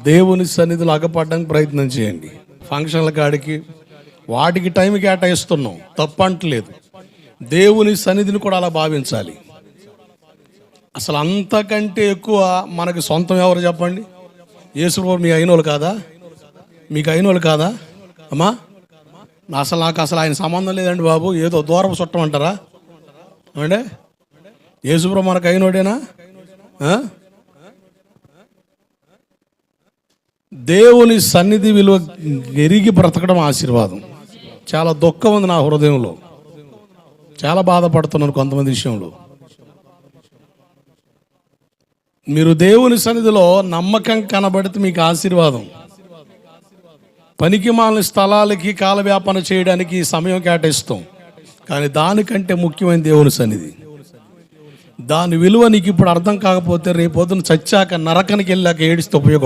దేవుని సన్నిధిలో అగపడడానికి ప్రయత్నం చేయండి. ఫంక్షన్ల కాడికి వాటికి టైం కేటాయిస్తున్నాం, తప్పు అంటలేదు. దేవుని సన్నిధిని కూడా అలా భావించాలి. అసలు అంతకంటే ఎక్కువ మనకి సొంతం ఎవరు చెప్పండి? యేసుప్రభు మీ అయినోళ్ళు కాదా? మీకు అయినోళ్ళు కాదా అమ్మా? నాకు అసలు ఆయన సంబంధం లేదండి బాబు, ఏదో దూరపు చుట్టం అంటారా అంటే? యేసుప్రభు మనకు అయినోడేనా? దేవుని సన్నిధి విలువ ఎరిగి బ్రతకడం ఆశీర్వాదం. చాలా దుఃఖం ఉంది నా హృదయంలో, చాలా బాధపడుతున్నాను కొంతమంది విషయంలో. మీరు దేవుని సన్నిధిలో నమ్మకం కనబడితే మీకు ఆశీర్వాదం. పనికి మాలిన స్థలాలకి కాలవ్యాపన చేయడానికి సమయం కేటాయిస్తాం, కానీ దానికంటే ముఖ్యమైన దేవుని సన్నిధి. దాని విలువ నీకు ఇప్పుడు అర్థం కాకపోతే రేపు పొద్దున చచ్చాక నరకానికి వెళ్ళాక ఏడిస్తే ఉపయోగం.